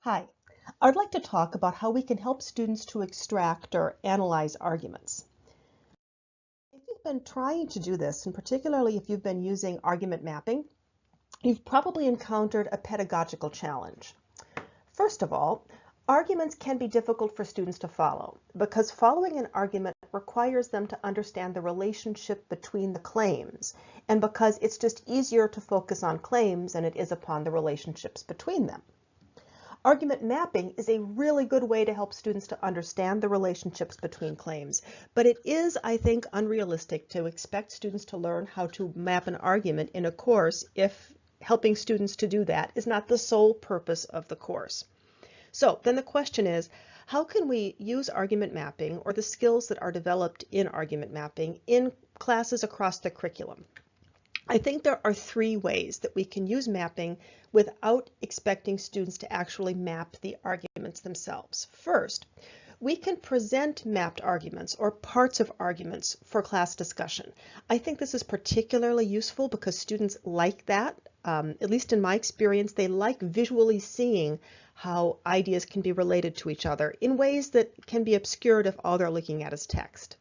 Hi, I'd like to talk about how we can help students to extract or analyze arguments. If you've been trying to do this, and particularly if you've been using argument mapping, you've probably encountered a pedagogical challenge. First of all, arguments can be difficult for students to follow because following an argument requires them to understand the relationship between the claims, and because it's just easier to focus on claims than it is upon the relationships between them. Argument mapping is a really good way to help students to understand the relationships between claims, but it is, I think, unrealistic to expect students to learn how to map an argument in a course if helping students to do that is not the sole purpose of the course. So then the question is, how can we use argument mapping or the skills that are developed in argument mapping in classes across the curriculum? I think there are three ways that we can use mapping without expecting students to actually map the arguments themselves. First, we can present mapped arguments or parts of arguments for class discussion. I think this is particularly useful because students like that. At least in my experience, they like visually seeing how ideas can be related to each other in ways that can be obscured if all they're looking at is text.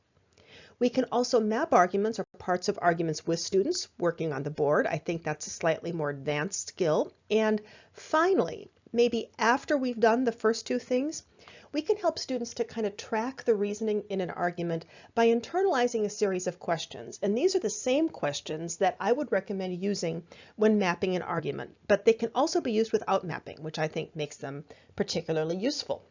We can also map arguments or parts of arguments with students working on the board. I think that's a slightly more advanced skill. And finally, maybe after we've done the first two things, we can help students to kind of track the reasoning in an argument by internalizing a series of questions. And these are the same questions that I would recommend using when mapping an argument, but they can also be used without mapping, which I think makes them particularly useful.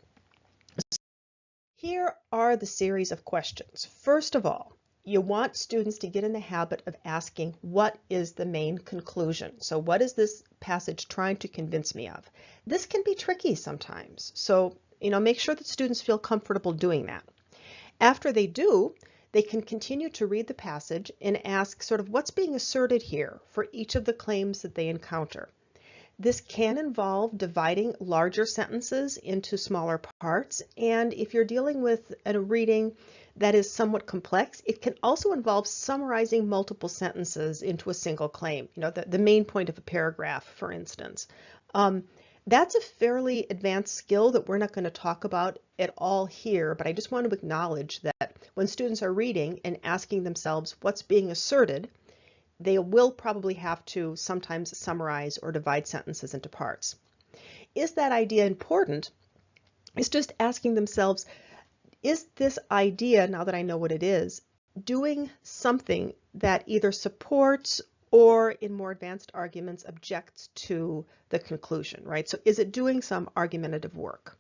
Here are the series of questions. First of all, you want students to get in the habit of asking, what is the main conclusion? So what is this passage trying to convince me of? This can be tricky sometimes. So, make sure that students feel comfortable doing that. After they do, they can continue to read the passage and ask sort of what's being asserted here for each of the claims that they encounter. This can involve dividing larger sentences into smaller parts, and if you're dealing with a reading that is somewhat complex, it can also involve summarizing multiple sentences into a single claim, the main point of a paragraph, for instance. That's a fairly advanced skill that we're not going to talk about at all here, but I just want to acknowledge that when students are reading and asking themselves what's being asserted, they will probably have to sometimes summarize or divide sentences into parts. Is that idea important? It's just asking themselves, is this idea, now that I know what it is, doing something that either supports or in more advanced arguments objects to the conclusion, right? So is it doing some argumentative work?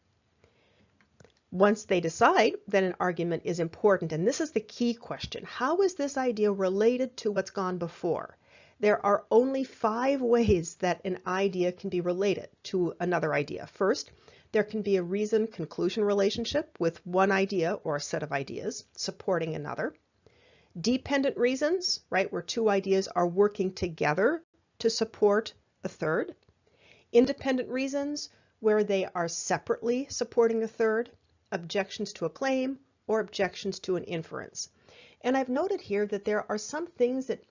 Once they decide that an argument is important, and this is the key question, how is this idea related to what's gone before? There are only 5 ways that an idea can be related to another idea. First, there can be a reason-conclusion relationship with one idea or a set of ideas supporting another. Dependent reasons, right, where 2 ideas are working together to support a third. Independent reasons, where they are separately supporting a third. Objections to a claim, or objections to an inference. And I've noted here that there are some things that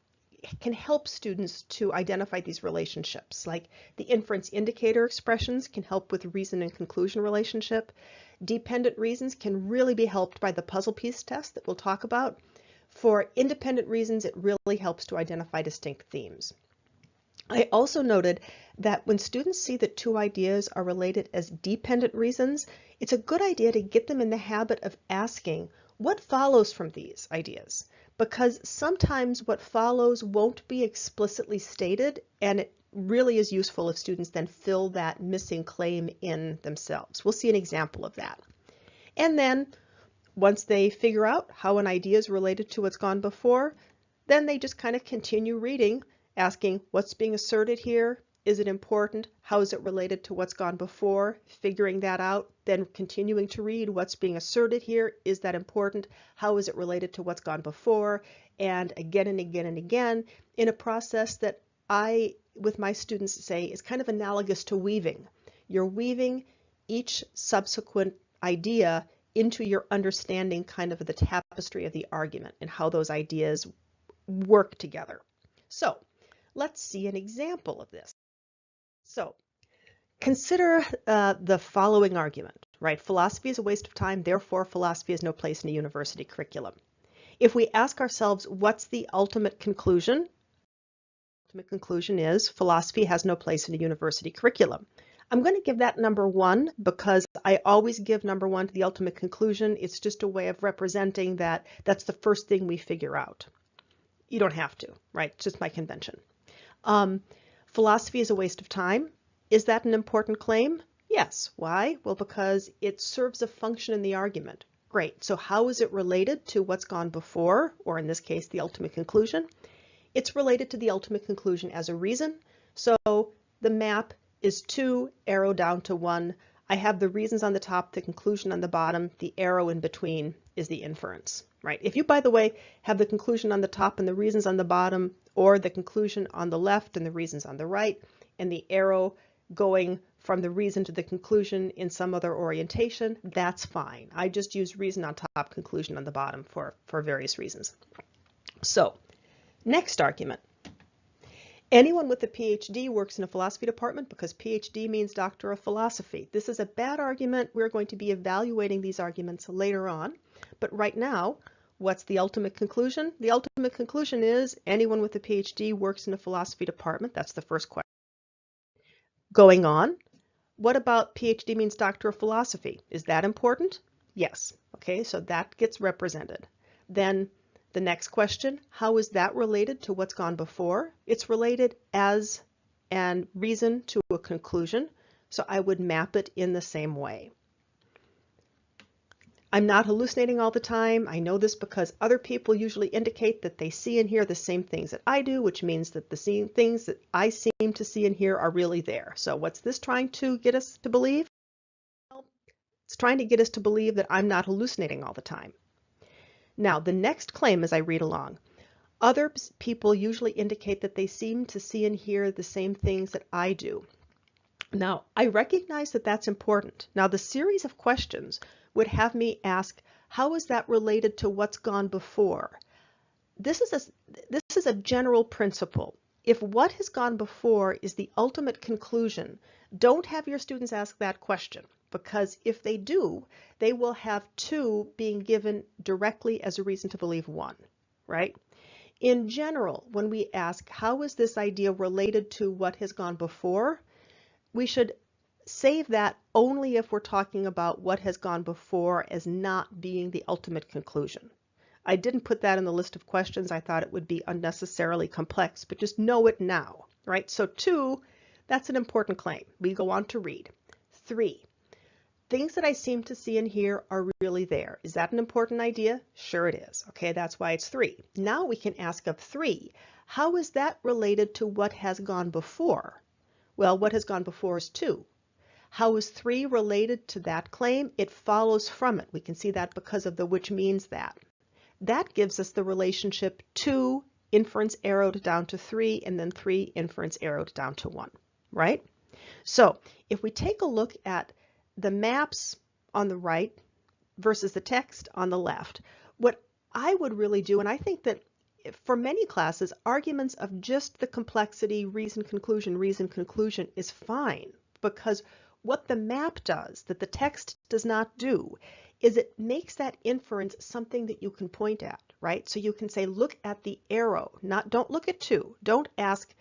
can help students to identify these relationships, like the inference indicator expressions can help with reason and conclusion relationship. Dependent reasons can really be helped by the puzzle piece test that we'll talk about. For independent reasons, it really helps to identify distinct themes. I also noted that when students see that 2 ideas are related as dependent reasons, it's a good idea to get them in the habit of asking what follows from these ideas, because sometimes what follows won't be explicitly stated, and it really is useful if students then fill that missing claim in themselves. We'll see an example of that. And then once they figure out how an idea is related to what's gone before, then they just kind of continue reading, asking what's being asserted here, is it important, how is it related to what's gone before, figuring that out, then continuing to read what's being asserted here, is that important, how is it related to what's gone before, and again and again and again in a process that I, with my students, say is kind of analogous to weaving. You're weaving each subsequent idea into your understanding kind of the tapestry of the argument and how those ideas work together. So let's see an example of this. So Consider the following argument, right? Philosophy is a waste of time, therefore philosophy has no place in a university curriculum. If we ask ourselves, what's the ultimate conclusion? The ultimate conclusion is philosophy has no place in a university curriculum. I'm going to give that number 1 because I always give number 1 to the ultimate conclusion. It's just a way of representing that that's the first thing we figure out. You don't have to, right? It's just my convention. Philosophy is a waste of time. Is that an important claim? Yes. Why? Well, because it serves a function in the argument. Great. So how is it related to what's gone before, or in this case, the ultimate conclusion? It's related to the ultimate conclusion as a reason. So the map is 2, arrow down to 1. I have the reasons on the top, the conclusion on the bottom, the arrow in between is the inference, right? If you, by the way, have the conclusion on the top and the reasons on the bottom, or the conclusion on the left and the reasons on the right, and the arrow going from the reason to the conclusion in some other orientation, that's fine. I just use reason on top, conclusion on the bottom for various reasons. So, next argument. Anyone with a PhD works in a philosophy department because PhD means Doctor of Philosophy. This is a bad argument. We're going to be evaluating these arguments later on. But right now, what's the ultimate conclusion? The ultimate conclusion is anyone with a PhD works in a philosophy department. That's the first question. Going on, what about PhD means Doctor of Philosophy? Is that important? Yes. Okay, so that gets represented. Then the next question, how is that related to what's gone before? It's related as and reason to a conclusion, so I would map it in the same way. I'm not hallucinating all the time. I know this because other people usually indicate that they see and hear the same things that I do, which means that the same things that I seem to see and hear are really there. So what's this trying to get us to believe? Well, it's trying to get us to believe that I'm not hallucinating all the time. Now, the next claim as I read along, other people usually indicate that they seem to see and hear the same things that I do. Now, I recognize that that's important. Now, the series of questions would have me ask, how is that related to what's gone before? This is a general principle. If what has gone before is the ultimate conclusion, don't have your students ask that question, because if they do, they will have 2 being given directly as a reason to believe 1, right? In general, when we ask, how is this idea related to what has gone before, we should save that only if we're talking about what has gone before as not being the ultimate conclusion. I didn't put that in the list of questions. I thought it would be unnecessarily complex, but just know it now, right? So 2, that's an important claim. We go on to read. 3, things that I seem to see and hear are really there. Is that an important idea? Sure it is. Okay, that's why it's 3. Now we can ask of 3, how is that related to what has gone before? Well, what has gone before is 2. How is 3 related to that claim? It follows from it. We can see that because of the which means that. That gives us the relationship 2 inference arrowed down to 3 and then 3 inference arrowed down to 1, right? So if we take a look at the maps on the right versus the text on the left, what I would really do, and I think that for many classes, arguments of just the complexity, reason, conclusion is fine, because what the map does that the text does not do is it makes that inference something that you can point at, right? So you can say, look at the arrow, don't look at 2. Don't ask,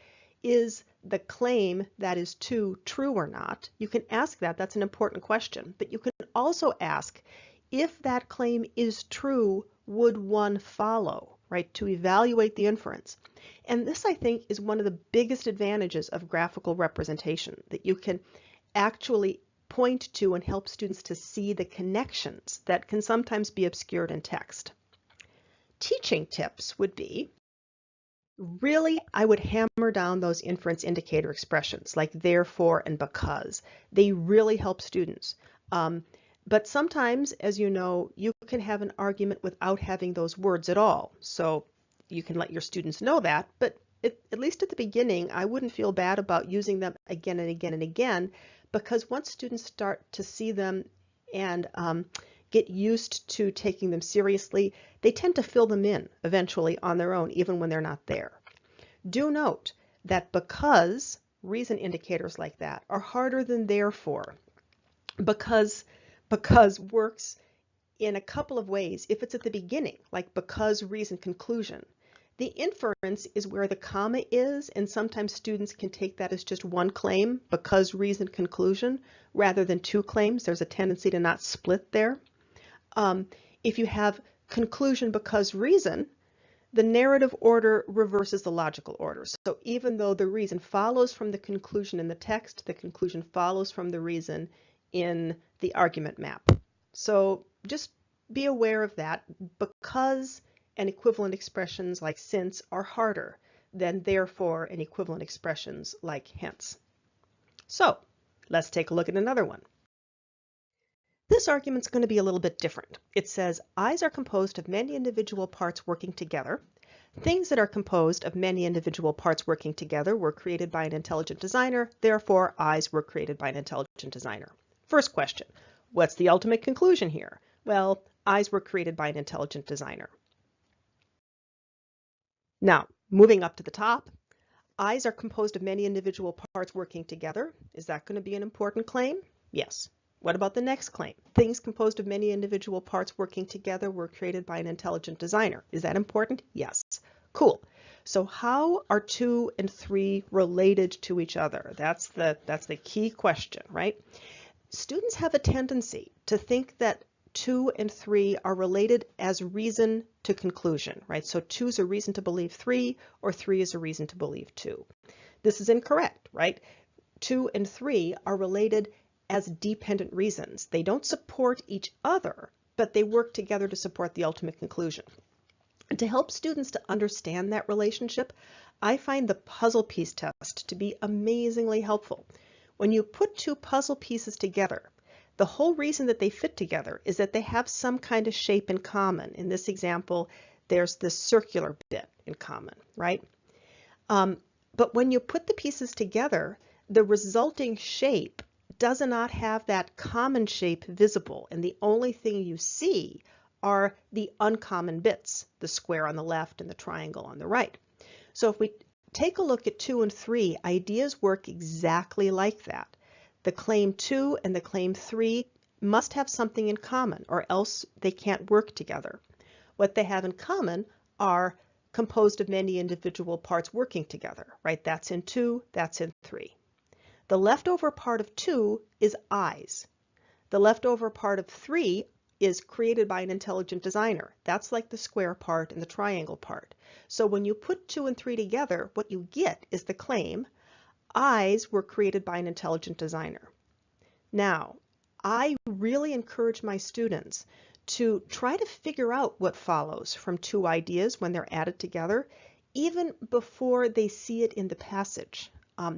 is the claim that is 2 true or not? You can ask that, that's an important question, but you can also ask, if that claim is true, would 1 follow, right? To evaluate the inference. And this, I think, is one of the biggest advantages of graphical representation, that you can actually point to and help students to see the connections that can sometimes be obscured in text. Teaching tips would be, really, I would hammer down those inference indicator expressions like therefore and because. They really help students. But sometimes, as you know, you can have an argument without having those words at all. So you can let your students know that, but at least at the beginning, I wouldn't feel bad about using them again and again and again, because once students start to see them and get used to taking them seriously, they tend to fill them in eventually on their own, even when they're not there. Do note that because reason indicators like that are harder than therefore because works in a couple of ways. If it's at the beginning, like because, reason, conclusion, the inference is where the comma is, and sometimes students can take that as just one claim, because, reason, conclusion, rather than two claims. There's a tendency to not split there. If you have conclusion because reason, the narrative order reverses the logical order. So even though the reason follows from the conclusion in the text, the conclusion follows from the reason in the argument map. So just be aware of that. Because and equivalent expressions like since are harder than therefore and equivalent expressions like hence. So let's take a look at another one. This argument's going to be a little bit different. It says eyes are composed of many individual parts working together. Things that are composed of many individual parts working together were created by an intelligent designer. Therefore, eyes were created by an intelligent designer. First question, what's the ultimate conclusion here? Well, eyes were created by an intelligent designer. Now, moving up to the top, eyes are composed of many individual parts working together. Is that going to be an important claim? Yes. What about the next claim? Things composed of many individual parts working together were created by an intelligent designer. Is that important? Yes. Cool. So how are 2 and 3 related to each other? That's the key question, right? Students have a tendency to think that 2 and 3 are related as reason to conclusion, right? So 2 is a reason to believe 3, or 3 is a reason to believe 2. This is incorrect, right? 2 and 3 are related as dependent reasons. They don't support each other, but they work together to support the ultimate conclusion. And to help students to understand that relationship, I find the puzzle piece test to be amazingly helpful. When you put 2 puzzle pieces together, the whole reason that they fit together is that they have some kind of shape in common. In this example, there's this circular bit in common, right? But when you put the pieces together, the resulting shape does not have that common shape visible, and the only thing you see are the uncommon bits, the square on the left and the triangle on the right. So if we take a look at 2 and 3, ideas work exactly like that. The claim 2 and the claim 3 must have something in common, or else they can't work together. What they have in common are composed of many individual parts working together, right? That's in 2, that's in 3. The leftover part of 2 is eyes. The leftover part of 3 is created by an intelligent designer. That's like the square part and the triangle part. So when you put 2 and 3 together, what you get is the claim, eyes were created by an intelligent designer. Now, I really encourage my students to try to figure out what follows from 2 ideas when they're added together, even before they see it in the passage.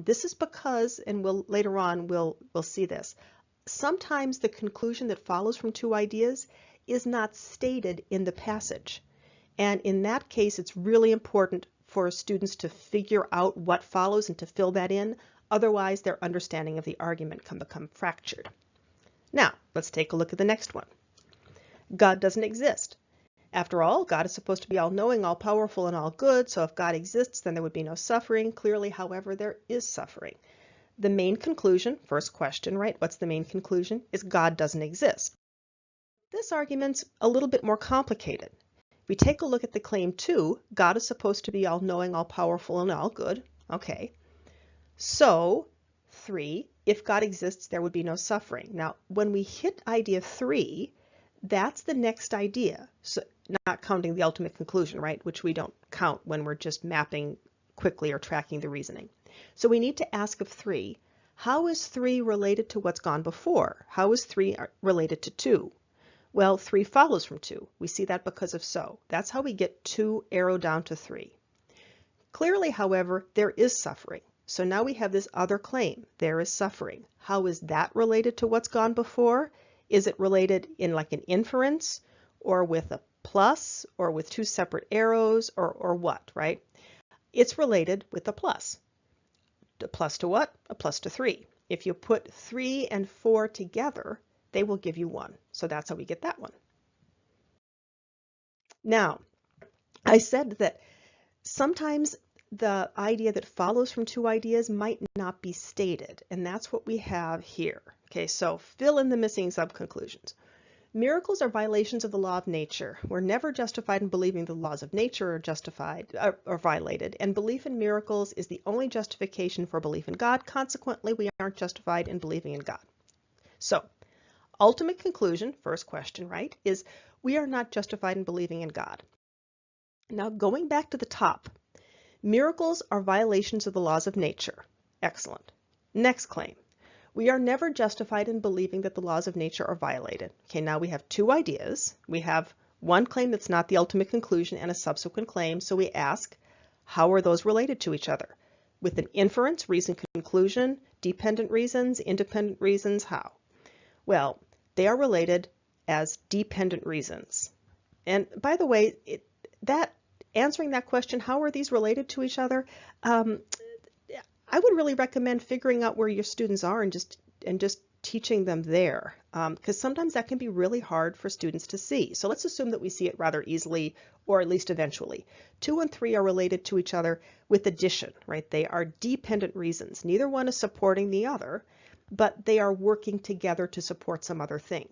This is because, and later on we'll see this, sometimes the conclusion that follows from 2 ideas is not stated in the passage. And in that case, it's really important for students to figure out what follows and to fill that in. Otherwise, their understanding of the argument can become fractured. Now, let's take a look at the next one. God doesn't exist. After all, God is supposed to be all-knowing, all-powerful, and all-good, so if God exists, then there would be no suffering. Clearly, however, there is suffering. The main conclusion, first question, right? What's the main conclusion? Is God doesn't exist. This argument's a little bit more complicated. If we take a look at the claim 2, God is supposed to be all-knowing, all-powerful, and all-good. Okay. So, 3, if God exists, there would be no suffering. Now, when we hit idea 3, that's the next idea. So, not counting the ultimate conclusion, right? Which we don't count when we're just mapping quickly or tracking the reasoning. So we need to ask of 3, how is 3 related to what's gone before? How is 3 related to 2? Well, 3 follows from 2. We see that because of so. That's how we get 2 arrow down to 3. Clearly, however, there is suffering. So now we have this other claim. There is suffering. How is that related to what's gone before? Is it related in like an inference, or with a plus, or with 2 separate arrows, or what, right? It's related with a plus. A plus to what? A plus to 3. If you put 3 and 4 together, they will give you 1. So that's how we get that one. Now, I said that sometimes the idea that follows from two ideas might not be stated, and that's what we have here. Okay, so fill in the missing subconclusions. Miracles are violations of the law of nature. We're never justified in believing the laws of nature are justified or violated, and belief in miracles is the only justification for belief in God. Consequently, we aren't justified in believing in God. So, ultimate conclusion, first question, right, is we are not justified in believing in God. Now, going back to the top, miracles are violations of the laws of nature. Excellent. Next claim. We are never justified in believing that the laws of nature are violated. Okay, now we have two ideas. We have one claim that's not the ultimate conclusion and a subsequent claim. So we ask, how are those related to each other? With an inference, reason, conclusion, dependent reasons, independent reasons, how? Well, they are related as dependent reasons. And by the way, answering that question, how are these related to each other? I would really recommend figuring out where your students are and just teaching them there, because sometimes that can be really hard for students to see. So let's assume that we see it rather easily, or at least eventually. 2 and 3 are related to each other with addition, right? They are dependent reasons. Neither one is supporting the other, but they are working together to support some other thing.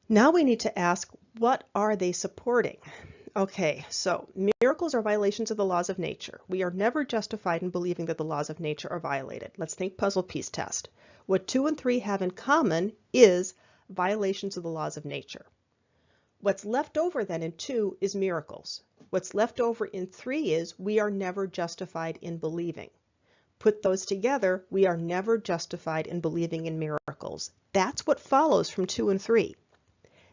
Now we need to ask, what are they supporting? Okay, so miracles are violations of the laws of nature. We are never justified in believing that the laws of nature are violated. Let's think puzzle piece test. What 2 and 3 have in common is violations of the laws of nature. What's left over then in 2 is miracles. What's left over in 3 is we are never justified in believing. Put those together, we are never justified in believing in miracles. That's what follows from 2 and 3.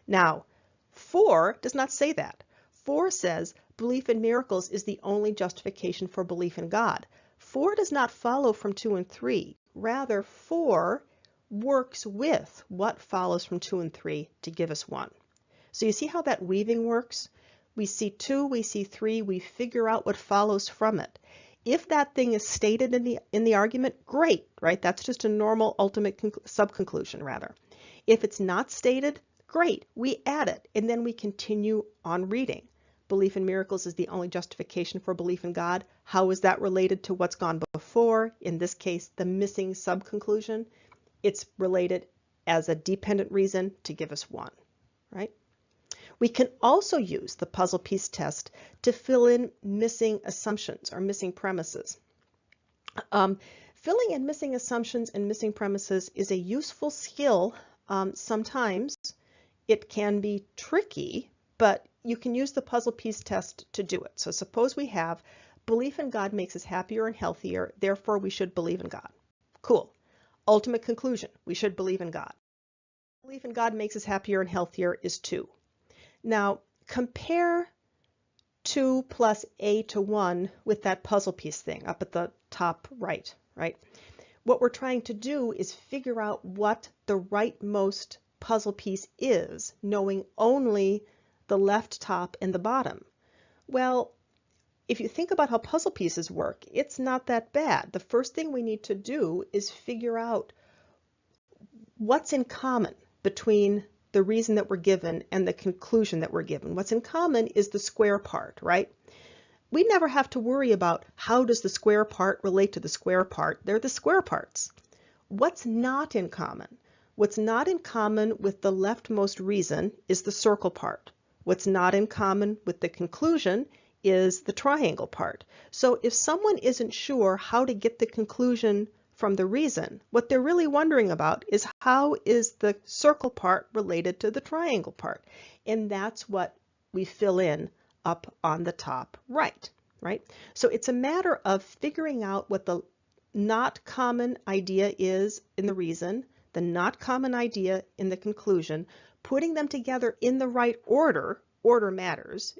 Now, 4 does not say that. 4 says belief in miracles is the only justification for belief in God. 4 does not follow from 2 and 3. Rather, 4 works with what follows from 2 and 3 to give us 1. So you see how that weaving works? We see 2, we see 3, we figure out what follows from it. If that thing is stated in the argument, great, right? That's just a normal ultimate subconclusion, rather. If it's not stated, great, we add it, and then we continue on reading. Belief in miracles is the only justification for belief in God. How is that related to what's gone before? In this case, the missing subconclusion. It's related as a dependent reason to give us 1, right? We can also use the puzzle piece test to fill in missing assumptions or missing premises. Filling in missing assumptions and missing premises is a useful skill. Sometimes it can be tricky, but you can use the puzzle piece test to do it. So suppose we have belief in God makes us happier and healthier, therefore we should believe in God. Cool. Ultimate conclusion, we should believe in God. Belief in God makes us happier and healthier is 2. Now compare 2 plus a to 1 with that puzzle piece thing up at the top right, right? What we're trying to do is figure out what the rightmost puzzle piece is, knowing only the left top and the bottom. Well, if you think about how puzzle pieces work, it's not that bad. The first thing we need to do is figure out what's in common between the reason that we're given and the conclusion that we're given. What's in common is the square part, right? We never have to worry about how does the square part relate to the square part. They're the square parts. What's not in common? What's not in common with the leftmost reason is the circle part. What's not in common with the conclusion is the triangle part. So if someone isn't sure how to get the conclusion from the reason, what they're really wondering about is how is the circle part related to the triangle part? And that's what we fill in up on the top right, right? So it's a matter of figuring out what the not common idea is in the reason, the not common idea in the conclusion, putting them together in the right order. Order matters.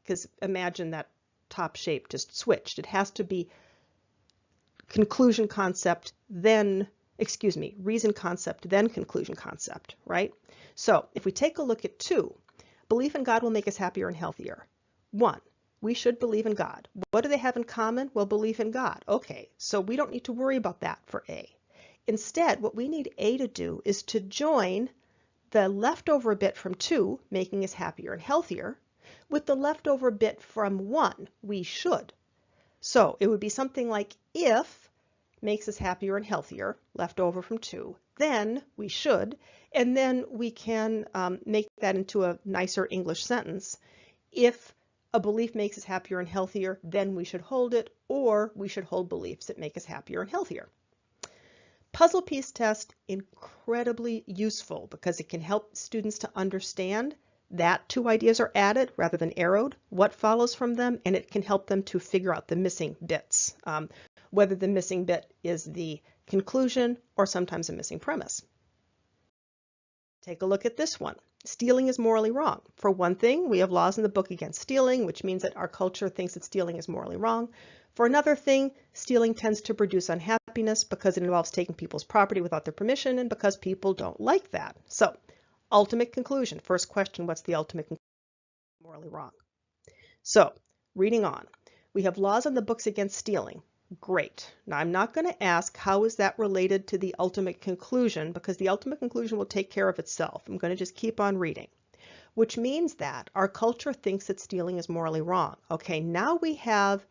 Because imagine that top shape just switched. It has to be conclusion concept, then, reason concept, then conclusion concept, right? So if we take a look at 2, belief in God will make us happier and healthier. 1, we should believe in God. What do they have in common? Well, belief in God. Okay, so we don't need to worry about that for A. Instead, what we need A to do is to join the leftover bit from 2, making us happier and healthier, with the leftover bit from 1, we should. So it would be something like if makes us happier and healthier, left over from 2, then we should, and then we can make that into a nicer English sentence. If a belief makes us happier and healthier, then we should hold it, or we should hold beliefs that make us happier and healthier. Puzzle piece test, incredibly useful because it can help students to understand that 2 ideas are added rather than arrowed, what follows from them, and it can help them to figure out the missing bits, whether the missing bit is the conclusion or sometimes a missing premise. Take a look at this one. Stealing is morally wrong. For one thing, we have laws in the book against stealing, which means that our culture thinks that stealing is morally wrong. For another thing, stealing tends to produce unhappiness because it involves taking people's property without their permission and because people don't like that. So, ultimate conclusion. First question, what's the ultimate conclusion? Morally wrong. So, reading on. We have laws in the books against stealing. Great. Now, I'm not going to ask how is that related to the ultimate conclusion because the ultimate conclusion will take care of itself. I'm going to just keep on reading, which means that our culture thinks that stealing is morally wrong. Okay, now we have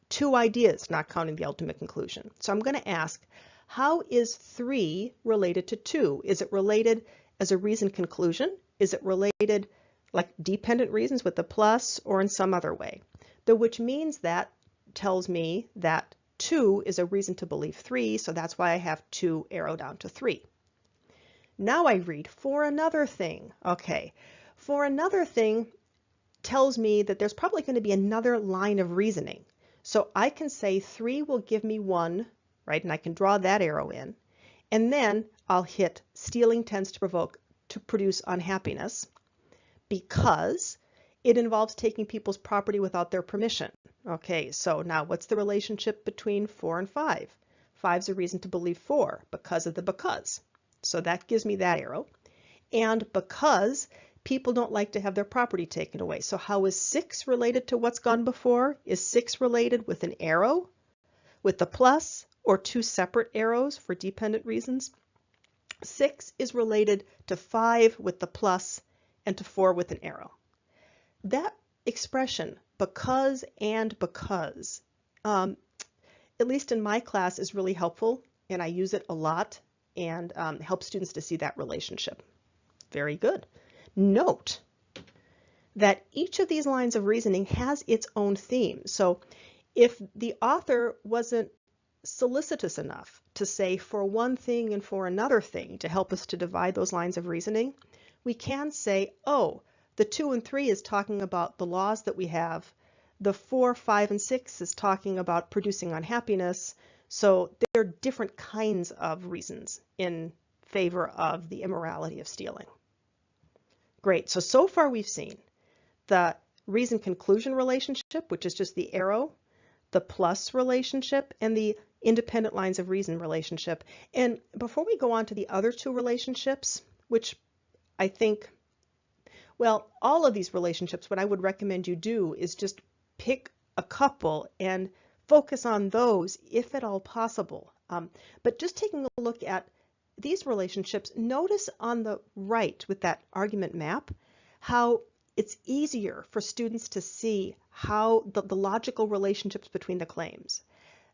2 ideas, not counting the ultimate conclusion. So I'm going to ask, how is 3 related to 2? Is it related as a reason conclusion? Is it related like dependent reasons with the plus or in some other way? Which means that tells me that 2 is a reason to believe 3, so that's why I have 2 arrow down to 3. Now I read for another thing. Okay, for another thing tells me that there's probably going to be another line of reasoning. So I can say 3 will give me 1, right? And I can draw that arrow in. And then I'll hit stealing tends to produce unhappiness because it involves taking people's property without their permission. Okay, so now what's the relationship between 4 and 5? 5's a reason to believe 4 because of the because. So that gives me that arrow. And because people don't like to have their property taken away. So how is 6 related to what's gone before? Is 6 related with an arrow, with the plus, or 2 separate arrows for dependent reasons? 6 is related to 5 with the plus and to 4 with an arrow. That expression, because and because, at least in my class, is really helpful, and I use it a lot and help students to see that relationship. Very good. Note that each of these lines of reasoning has its own theme. So if the author wasn't solicitous enough to say for one thing and for another thing to help us to divide those lines of reasoning, we can say, oh, the 2 and 3 is talking about the laws that we have. The 4, 5, and 6 is talking about producing unhappiness. So there are different kinds of reasons in favor of the immorality of stealing. Great. So far we've seen the reason-conclusion relationship, which is just the arrow, the plus relationship, and the independent lines of reason relationship. And before we go on to the other 2 relationships, which I think, well, all of these relationships, what I would recommend you do is just pick a couple and focus on those if at all possible. But just taking a look at these relationships, notice on the right with that argument map how it's easier for students to see how the logical relationships between the claims.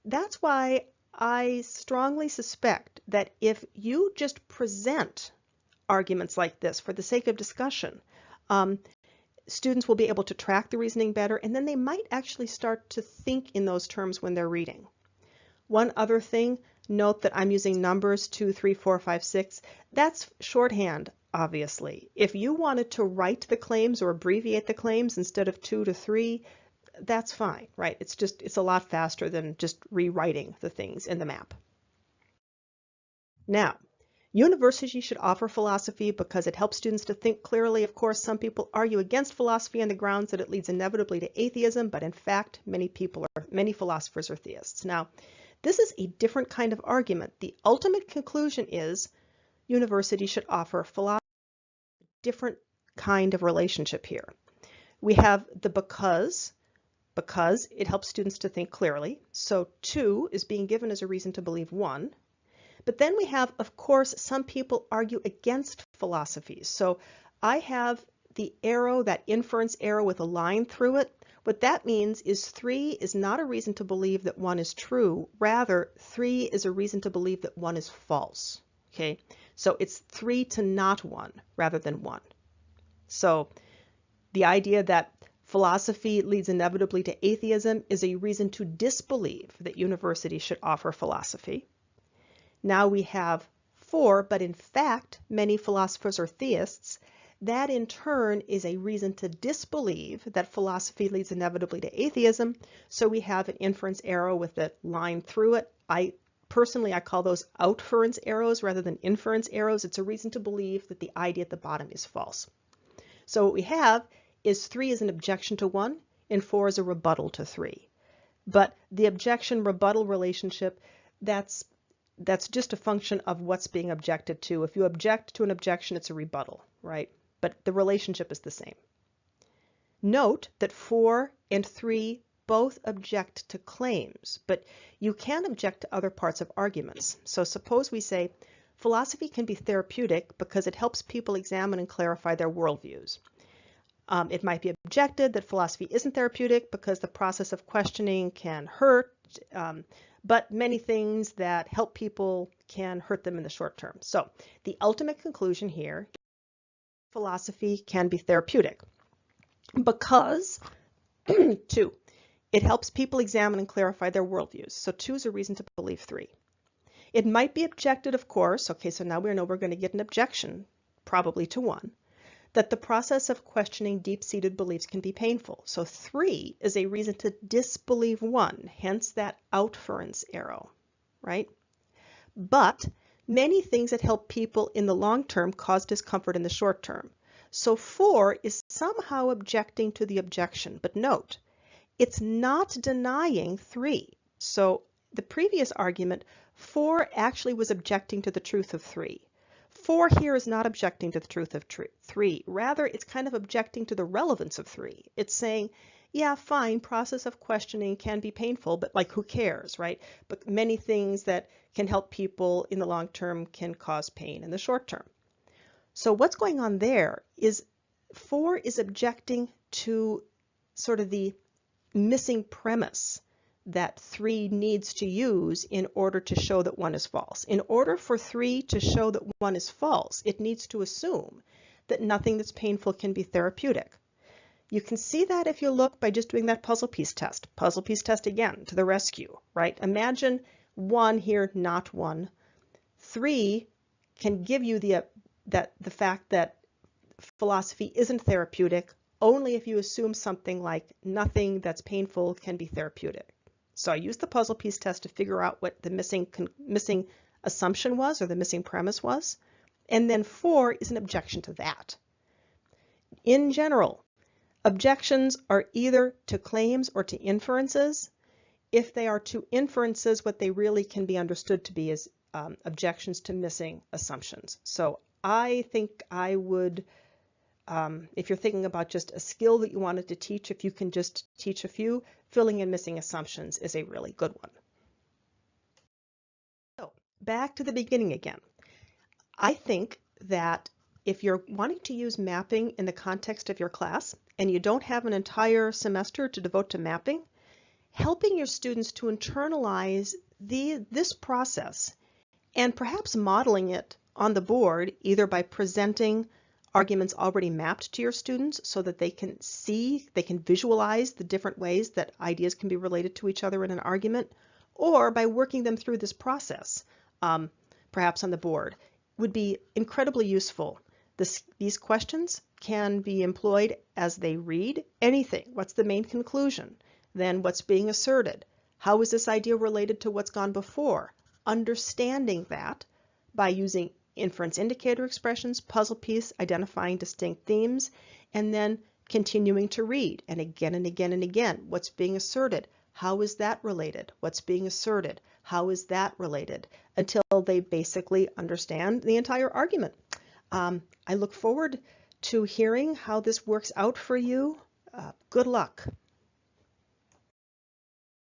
That's why I strongly suspect that if you just present arguments like this for the sake of discussion, students will be able to track the reasoning better, and then they might actually start to think in those terms when they're reading. One other thing, note that I'm using numbers 2, 3, 4, 5, 6. That's shorthand, obviously. If you wanted to write the claims or abbreviate the claims instead of 2 to 3, that's fine, right? It's a lot faster than just rewriting the things in the map. Now, universities should offer philosophy because it helps students to think clearly. Of course, some people argue against philosophy on the grounds that it leads inevitably to atheism, but in fact, many philosophers are theists. Now, this is a different kind of argument. The ultimate conclusion is universities should offer philosophy, a different kind of relationship here. We have the because it helps students to think clearly. So 2 is being given as a reason to believe 1. But then we have, of course, some people argue against philosophies. So I have the arrow, that inference arrow with a line through it. What that means is 3 is not a reason to believe that 1 is true. Rather, 3 is a reason to believe that 1 is false. Okay, so it's 3 to not 1 rather than 1. So the idea that philosophy leads inevitably to atheism is a reason to disbelieve that universities should offer philosophy. Now we have 4, but in fact, many philosophers are theists. That in turn is a reason to disbelieve that philosophy leads inevitably to atheism. So we have an inference arrow with a line through it. Personally, I call those outference arrows rather than inference arrows. It's a reason to believe that the idea at the bottom is false. So what we have is 3 is an objection to 1 and 4 is a rebuttal to 3. But the objection-rebuttal relationship, that's just a function of what's being objected to. If you object to an objection, it's a rebuttal, right? But the relationship is the same. Note that 4 and 3 both object to claims, but you can object to other parts of arguments. So suppose we say, philosophy can be therapeutic because it helps people examine and clarify their worldviews. It might be objected that philosophy isn't therapeutic because the process of questioning can hurt, but many things that help people can hurt them in the short term. So the ultimate conclusion here, philosophy can be therapeutic because 2, it helps people examine and clarify their worldviews. So 2 is a reason to believe 3. It might be objected, of course. Okay, so now we know we're going to get an objection, probably to 1, that the process of questioning deep-seated beliefs can be painful. So 3 is a reason to disbelieve 1, hence that outference arrow, right? But many things that help people in the long term cause discomfort in the short term. So 4 is somehow objecting to the objection, but note, it's not denying 3. So the previous argument, 4 actually was objecting to the truth of 3. 4 here is not objecting to the truth of 3. Rather, it's kind of objecting to the relevance of 3. It's saying, yeah, fine, process of questioning can be painful, but like who cares, right? But many things that can help people in the long term can cause pain in the short term. So what's going on there is 4 is objecting to sort of the missing premise that 3 needs to use in order to show that 1 is false. In order for 3 to show that 1 is false, it needs to assume that nothing that's painful can be therapeutic. You can see that if you look by just doing that puzzle piece test. Puzzle piece test again, to the rescue, right? Imagine 1 here, not 1. 3 can give you the fact that philosophy isn't therapeutic only if you assume something like nothing that's painful can be therapeutic. So I used the puzzle piece test to figure out what the missing assumption was, or the missing premise was. And then 4 is an objection to that. In general, objections are either to claims or to inferences. If they are to inferences, what they really can be understood to be is objections to missing assumptions. So I think I would, if you're thinking about just a skill that you wanted to teach, if you can just teach a few, filling in missing assumptions is a really good one. So back to the beginning again. I think that if you're wanting to use mapping in the context of your class and you don't have an entire semester to devote to mapping, helping your students to internalize this process and perhaps modeling it on the board, either by presenting arguments already mapped to your students so that they can see, they can visualize the different ways that ideas can be related to each other in an argument, or by working them through this process, perhaps on the board, would be incredibly useful. These questions can be employed as they read anything. What's the main conclusion? Then what's being asserted? How is this idea related to what's gone before? Understanding that by using inference indicator expressions, puzzle piece, identifying distinct themes, and then continuing to read, and again and again and again. What's being asserted? How is that related? What's being asserted? How is that related? Until they basically understand the entire argument. I look forward to hearing how this works out for you. Good luck.